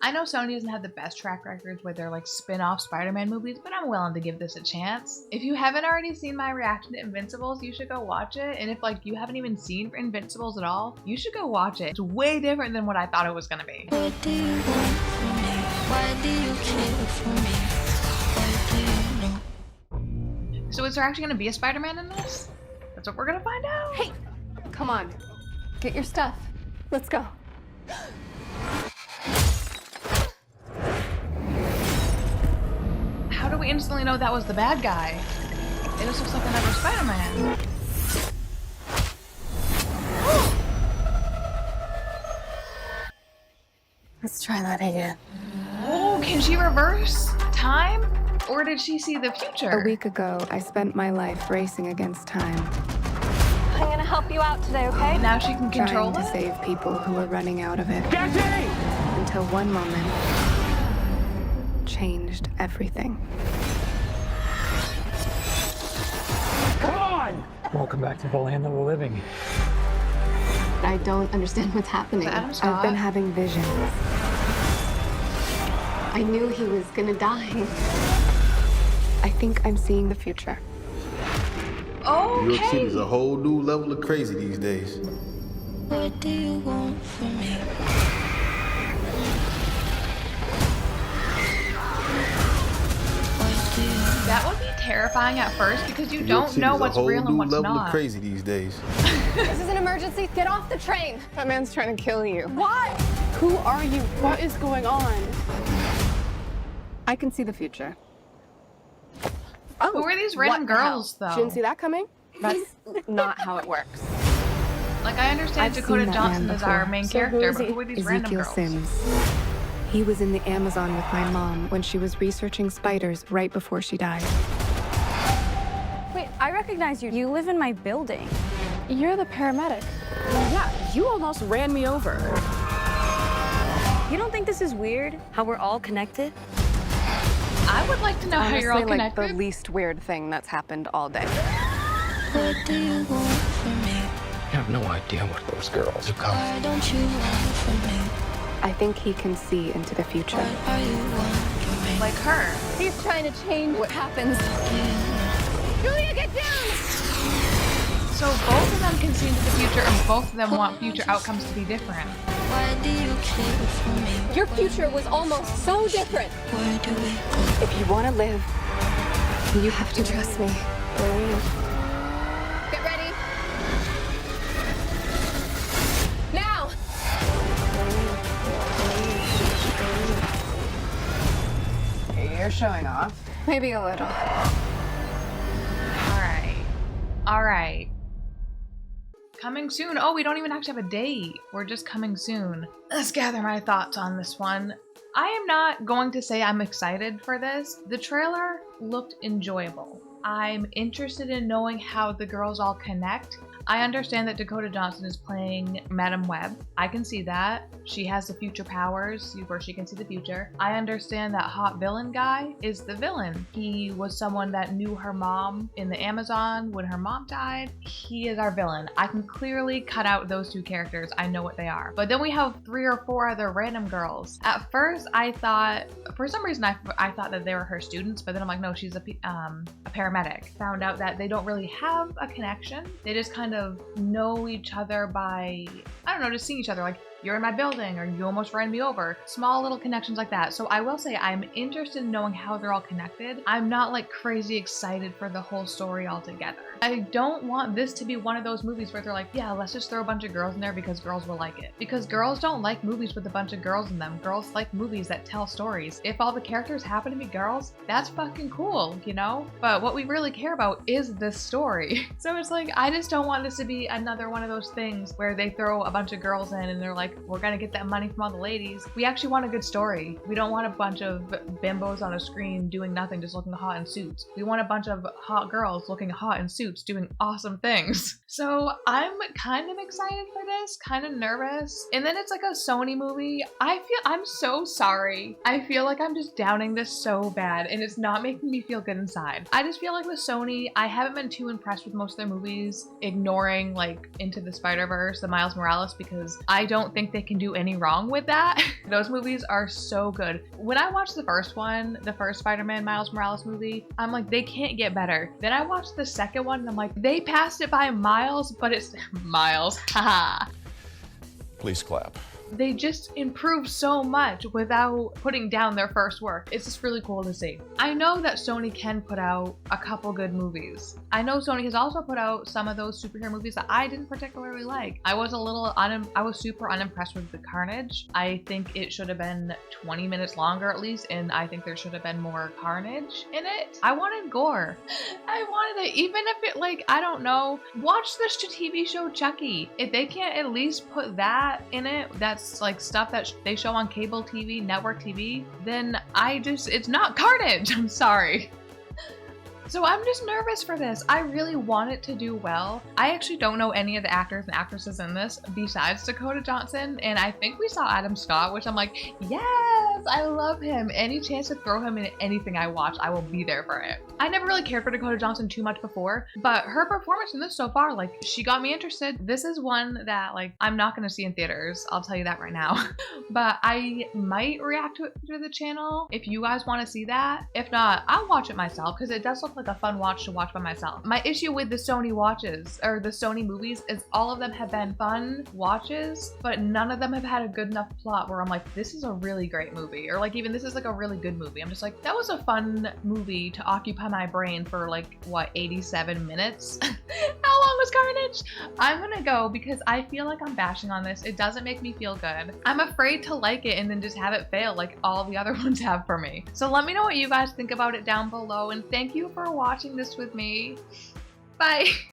I know Sony doesn't have the best track records with their like spin-off Spider-Man movies, but I'm willing to give this a chance. If you haven't already seen my reaction to Invincibles, you should go watch it. And if like you haven't even seen Invincibles at all, you should go watch it. It's way different than what I thought it was gonna be. What do you want from me? Why do you care for me? Why do you know? So is there actually gonna be a Spider-Man in this? That's what we're gonna find out. Hey, come on, get your stuff. Let's go. How do we instantly know that was the bad guy? It just looks like another Spider-Man. Let's try that again. Oh, can she reverse time? Or did she see the future? A week ago, I spent my life racing against time, I'm gonna help you out today, okay? Now she can control trying to it? save people who were running out of it. Jesse! Until one moment changed everything. Come on! Welcome back to the land of the living. I don't understand what's happening. Adam I've Scott. been having visions. I knew he was gonna die. I think I'm seeing the future. New York City is Okay. a whole new level of crazy these days. What do you want from me? What do you know? That would be terrifying at first because you New York don't City know is a what's whole real and new what's level of not. crazy these days. This is an emergency. Get off the train. That man's trying to kill you. What? Who are you? What is going on? I can see the future. Oh, Who are these random what the hell? girls, though? She didn't see that coming? That's not how it works. Like, I understand I've Dakota seen that Johnson man is our before. main So character, who is but he? who are these random Ezekiel girls? Sims. He was in the Amazon with my mom when she was researching spiders right before she died. Wait, I recognize you. You live in my building. You're the paramedic. Yeah, you almost ran me over. You don't think this is weird? How we're all connected? I would like to know how you're all Honestly, like connected. the least weird thing that's happened all day. What do you want from me? You have no idea what those girls have come. Why don't you want from me? I think he can see into the future. What are you want from me? Like her. He's trying to change what happens. Julia, get down! So both of them can see into the future and both of them want future outcomes to be different. Why do you care for me? Your future was almost so different. Where do we go? If you want to live, you have to trust me. Get ready. Now! You're showing off. Maybe a little. All right. Coming soon. Oh, we don't even actually have a date. We're just coming soon. Let's gather my thoughts on this one. I am not going to say I'm excited for this. The trailer looked enjoyable. I'm interested in knowing how the girls all connect. I understand that Dakota Johnson is playing Madam Web. I can see that. She has the future powers where she can see the future. I understand that hot villain guy is the villain. He was someone that knew her mom in the Amazon when her mom died. He is our villain. I can clearly cut out those two characters. I know what they are. But then we have 3 or 4 other random girls. At first, I thought, for some reason, I thought that they were her students, but then I'm like, no, she's a paramedic. Found out that they don't really have a connection. They just kind of know each other by, I don't know, just seeing each other, like, you're in my building, or you almost ran me over. Small little connections like that. So I will say I'm interested in knowing how they're all connected. I'm not like crazy excited for the whole story altogether. I don't want this to be one of those movies where they're like, yeah, let's just throw a bunch of girls in there because girls will like it. Because girls don't like movies with a bunch of girls in them. Girls like movies that tell stories. If all the characters happen to be girls, that's fucking cool, you know? But what we really care about is this story. So it's like, I just don't want this to be another one of those things where they throw a bunch of girls in and they're like, we're gonna get that money from all the ladies. We actually want a good story. We don't want a bunch of bimbos on a screen doing nothing, just looking hot in suits. We want a bunch of hot girls looking hot in suits doing awesome things. So I'm kind of excited for this, kind of nervous. And then it's like a Sony movie. I'm so sorry. I feel like I'm just downing this so bad and it's not making me feel good inside. I just feel like with Sony, I haven't been too impressed with most of their movies, ignoring like Into the Spider-Verse, the Miles Morales, because I don't think think they can do any wrong with that. Those movies are so good. When I watched the first one, the first Spider-Man Miles Morales movie, I'm like, they can't get better. Then I watched the second one and I'm like, they passed it by miles, but it's miles, haha. Please clap. They just improved so much without putting down their first work. It's just really cool to see. I know that Sony can put out a couple good movies. I know Sony has also put out some of those superhero movies that I didn't particularly like. I was super unimpressed with the Carnage. I think it should have been 20 minutes longer at least, and I think there should have been more carnage in it. I wanted gore. I wanted it, even if it, like, I don't know, watch this TV show Chucky. If they can't at least put that in it, that's like stuff that they show on cable TV, network TV, then it's not Carnage. I'm sorry. So I'm just nervous for this. I really want it to do well. I actually don't know any of the actors and actresses in this besides Dakota Johnson, and I think we saw Adam Scott, which I'm like, yes, I love him. Any chance to throw him in anything I watch, I will be there for it. I never really cared for Dakota Johnson too much before, but her performance in this so far, like, she got me interested. This is one that, like, I'm not gonna see in theaters. I'll tell you that right now. But I might react to it through the channel if you guys want to see that. If not, I'll watch it myself because it does look like a fun watch to watch by myself. My issue with the Sony watches, or the Sony movies, is all of them have been fun watches, but none of them have had a good enough plot where I'm like, this is a really great movie, or like even this is like a really good movie. I'm just like, that was a fun movie to occupy my brain for like, what, 87 minutes? How long was Carnage? I'm gonna go because I feel like I'm bashing on this. It doesn't make me feel good. I'm afraid to like it and then just have it fail like all the other ones have for me. So let me know what you guys think about it down below, and thank you for watching this with me. Bye.